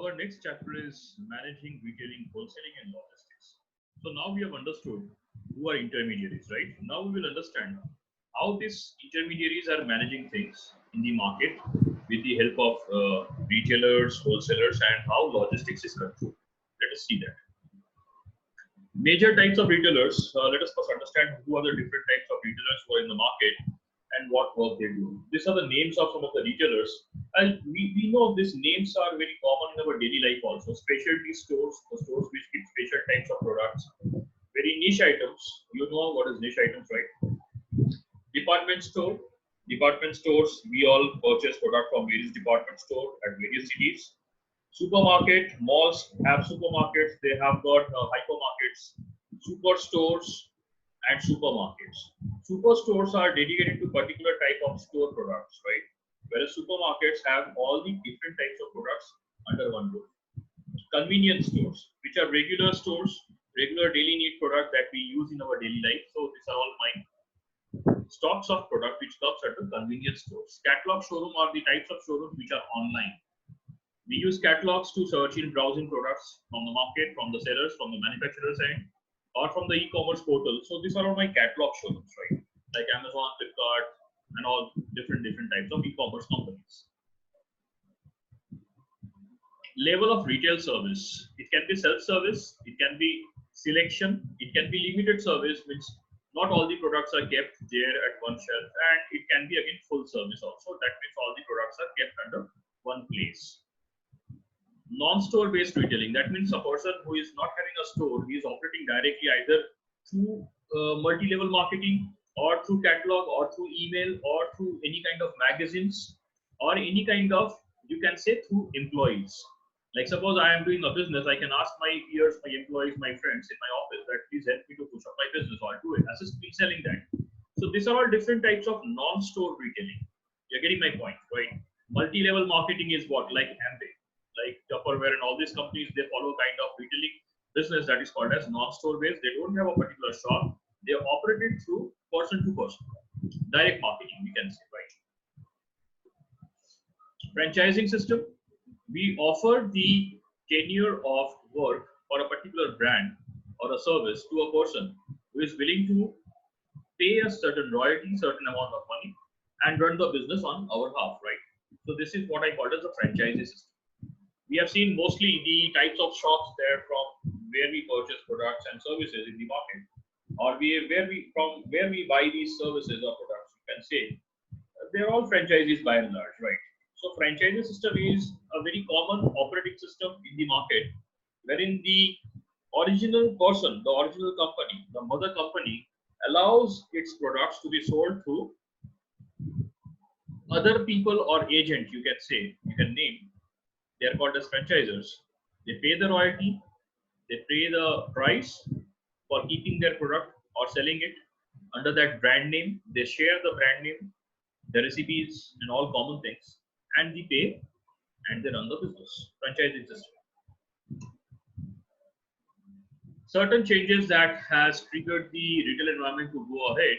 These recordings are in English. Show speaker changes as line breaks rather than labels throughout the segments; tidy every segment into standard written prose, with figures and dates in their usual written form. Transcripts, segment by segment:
Our next chapter is managing retailing, wholesaling, and logistics. So now we have understood who are intermediaries, right? Now we will understand how these intermediaries are managing things in the market with the help of retailers, wholesalers, and how logistics is controlled. Let us see that. Major types of retailers. Let us first understand who are the different types of retailers who are in the market and what work they do. These are the names of some of the retailers. And we know these names are very common in our daily life also. Specialty stores, the stores which keep special types of products. Very niche items. You know what is niche items, right? Department store. Department stores, we all purchase product from various department stores at various cities. Supermarket, malls have supermarkets, they have got hypermarkets, superstores, and supermarkets. Superstores are dedicated to particular type of store products, right? Whereas supermarkets have all the different types of products under one roof. Convenience stores, which are regular stores, regular daily need product that we use in our daily life. So these are all mine. Stocks of product which comes at the convenience stores. Catalog showroom are the types of showrooms which are online. We use catalogs to search in browsing products from the market, from the sellers, from the manufacturer's end, or from the e-commerce portal. So these are all my catalog showrooms, right? Like Amazon, Flipkart, and all different types of e-commerce companies. Level of retail service. It can be self-service, it can be selection, it can be limited service, which not all the products are kept there at one shelf, and it can be again full service also. That means all the products are kept under one place. Non-store based retailing, that means a person who is not having a store, he is operating directly either through multi-level marketing or through catalog or through email or through any kind of magazines or any kind of, you can say, through employees. Like suppose I am doing a business, I can ask my peers, my employees, my friends in my office that please help me to push up my business, or I'll do it, assist me selling that. So these are all different types of non-store retailing. You're getting my point, right? Multi-level marketing is what, like Amway, like Tupperware and all these companies, they follow kind of retailing business that is called as non-store based. They don't have a particular shop. They are operated through person to person, direct marketing, we can say, right? Franchising system. We offer the tenure of work for a particular brand or a service to a person who is willing to pay a certain royalty, certain amount of money, and run the business on our behalf, right? So this is what I call as a franchising system. We have seen mostly the types of shops there from where we purchase products and services in the market, or where we buy these services or products. You can say they're all franchises by and large, right? So franchising system is a very common operating system in the market, wherein the original person, the original company, the mother company allows its products to be sold to other people or agent, you can say, you can name. They are called as franchisers. They pay the royalty, they pay the price for keeping their product or selling it under that brand name. They share the brand name, the recipes, and all common things, and they pay and they run the business. Franchising system. Certain changes that has triggered the retail environment to go ahead.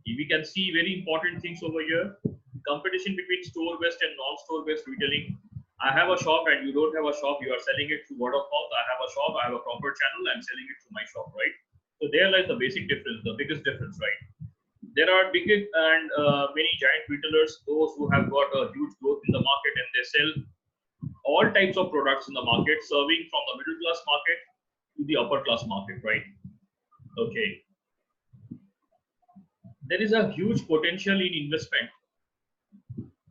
We can see very important things over here. Competition between store-based and non-store based retailing. I have a shop and you don't have a shop, you are selling it through word of mouth. I have a shop, I have a proper channel, I'm selling it through my shop, right? So there lies the basic difference, the biggest difference, right? There are big and many giant retailers, those who have got a huge growth in the market, and they sell all types of products in the market, serving from the middle class market to the upper class market, right? Okay. There is a huge potential in investment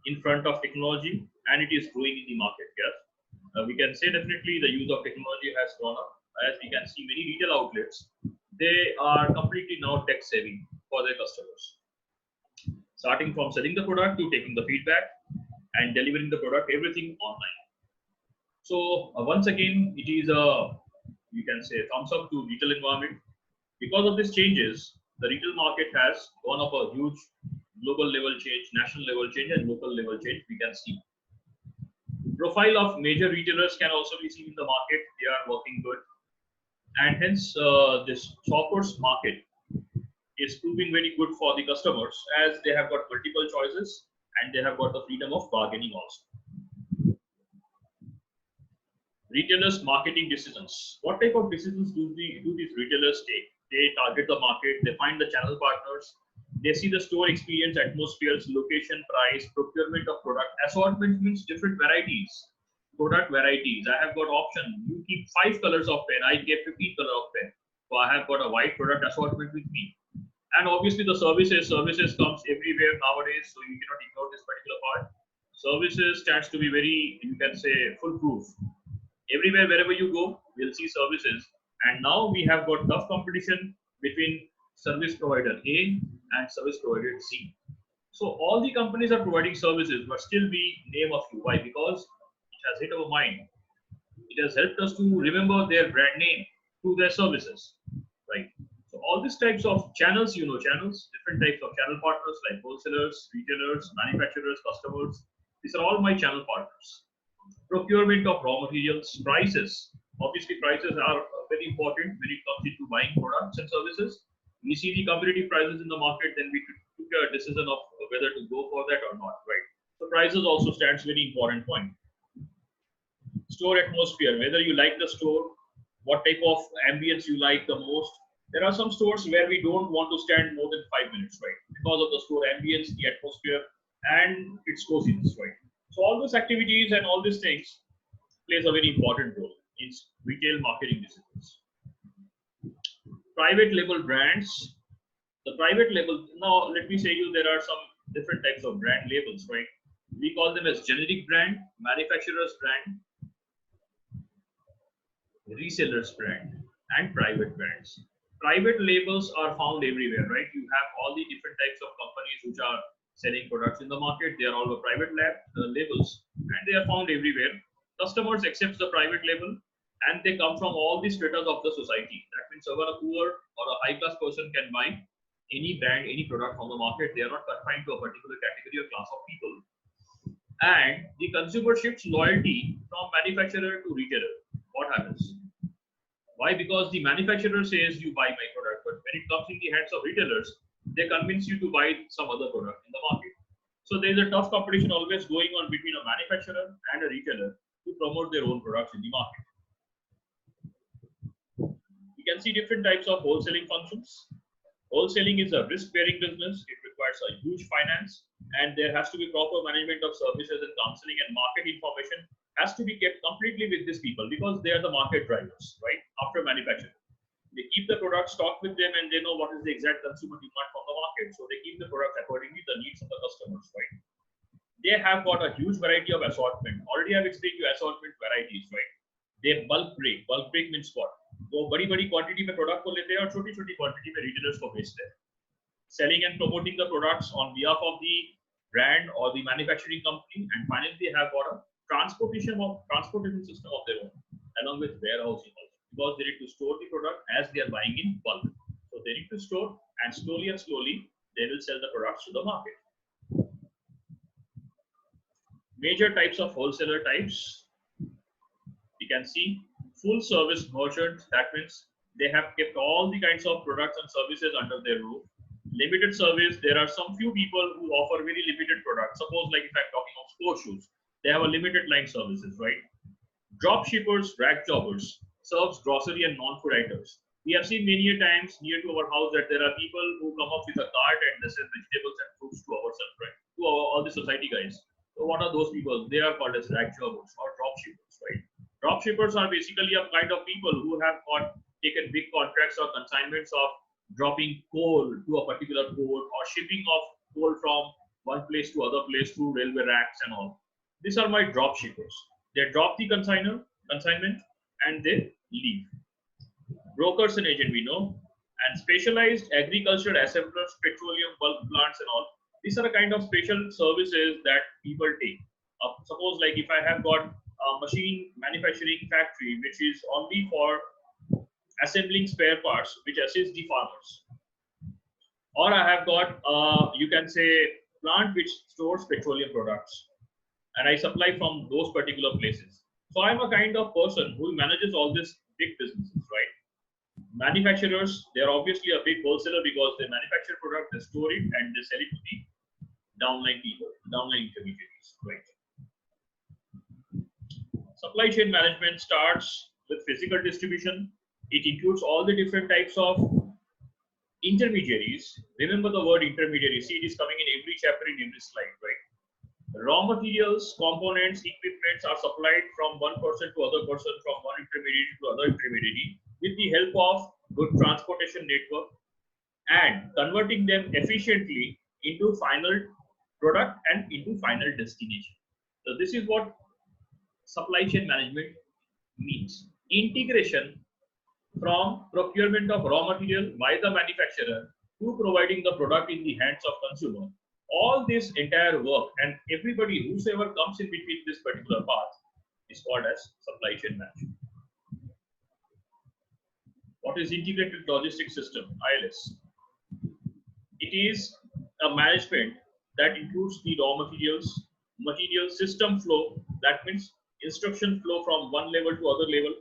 in front of technology, and it is growing in the market. Yes, we can say definitely the use of technology has gone up. As we can see, many retail outlets, they are completely now tech savvy for their customers. Starting from selling the product to taking the feedback and delivering the product, everything online. So once again, it is a, you can say, thumbs up to retail environment. Because of these changes, the retail market has gone up a huge global level change, national level change, and local level change. We can see. Profile of major retailers can also be seen in the market. They are working good, and hence this shoppers market is proving very good for the customers, as they have got multiple choices and they have got the freedom of bargaining also. Retailers marketing decisions. What type of decisions do these retailers take? They target the market, they find the channel partners, they see the store experience, atmospheres, location, price, procurement of product. Assortment means different varieties, product varieties. I have got option. You keep 5 colors of pen, I get 15 color of pen. So I have got a wide product assortment with me. And obviously the services comes everywhere nowadays, so you cannot ignore this particular part. Services stands to be very, you can say, foolproof. Everywhere wherever you go, we'll see services. And now we have got tough competition between service provider A and service provider C. So all the companies are providing services, but still we name a few. Why? Because it has hit our mind. It has helped us to remember their brand name through their services, right? So all these types of channels, channels, different types of channel partners like wholesalers, retailers, manufacturers, customers. These are all my channel partners. Procurement of raw materials, prices. Obviously, prices are very important when it comes into buying products and services. We see the competitive prices in the market, then we took a decision of whether to go for that or not, right? So prices also stands very important point. Store atmosphere, whether you like the store, what type of ambience you like the most. There are some stores where we don't want to stand more than 5 minutes, right? Because of the store ambience, the atmosphere, and its coziness, right? So all those activities and all these things plays a very important role in retail marketing decisions. Private label brands. The private label, now let me say you, there are some different types of brand labels, right? We call them as generic brand, manufacturer's brand, resellers brand, and private brands. Private labels are found everywhere, right? You have all the different types of companies which are selling products in the market. They are all the private labels, and they are found everywhere. Customers accept the private label, and they come from all the stratas of the society. That means whether a poor or a high class person can buy any brand, any product from the market. They are not confined to a particular category or class of people. And the consumer shifts loyalty from manufacturer to retailer. What happens? Why? Because the manufacturer says you buy my product, but when it comes in the hands of retailers, they convince you to buy some other product in the market. So there is a tough competition always going on between a manufacturer and a retailer to promote their own products in the market. You can see different types of wholesaling functions. Wholesaling is a risk-bearing business. It requires a huge finance, and there has to be proper management of services and counseling, and market information has to be kept completely with these people because they are the market drivers, right? After manufacturing, they keep the product stocked with them, and they know what is the exact consumer demand from the market, so they keep the product accordingly the needs of the customers, right? They have got a huge variety of assortment. Already I've explained you assortment varieties, right? They bulk break. Bulk break means what? वो बड़ी quantity में product को लेते हैं और छोटी छोटी quantity में रिटेलर्स को बेचते हैं. Selling and promoting the products on behalf of the brand or the manufacturing company, and finally they have got a transportation system of their own, along with warehousing also, because they need to store the product as they are buying in bulk. So they need to store, and slowly they will sell the products to the market. Major types of wholesaler types. You can see full service merchant. That means they have kept all the kinds of products and services under their roof. Limited service, there are some few people who offer very limited products. Suppose like if I'm talking of sports shoes, they have a limited line services, right? Drop shippers, rag jobbers, serves grocery and non-food items. We have seen many times near to our house that there are people who come up with a cart and they sell vegetables and fruits to ourselves, right? To all the society guys. So what are those people? They are called as rag jobbers or drop shippers, right? Drop shippers are basically a kind of people who have taken big contracts or consignments of dropping coal to a particular port or shipping of coal from one place to other place through railway racks and all. These are my drop shippers. They drop the consignment and they leave. Brokers and agent we know, and specialized agricultural assemblers, petroleum bulk plants and all. These are a kind of special services that people take. Suppose like if I have got a machine manufacturing factory which is only for assembling spare parts which assist the farmers, or I have got you can say plant which stores petroleum products, and I supply from those particular places. So I'm a kind of person who manages all these big businesses, right? Manufacturers, they're obviously a big wholesaler because they manufacture product, they store it, and they sell it to the downline people, downline intermediaries, right? Supply chain management starts with physical distribution. It includes all the different types of intermediaries. Remember the word intermediary. See, it is coming in every chapter, in every slide, right? Raw materials, components, equipments are supplied from one person to other person, from one intermediary to other intermediary, with the help of good transportation network and converting them efficiently into final product and into final destination. So this is what supply chain management means. Integration from procurement of raw material by the manufacturer to providing the product in the hands of consumer. All this entire work and everybody whosoever comes in between this particular path is called as supply chain management. What is integrated logistics system, ILS? It is a management that includes the raw material system flow, that means instruction flow from one level to other level,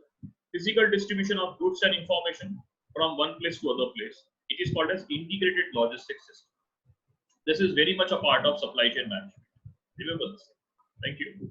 physical distribution of goods and information from one place to other place. It is called as integrated logistics system. This is very much a part of supply chain management. Remember this. Thank you.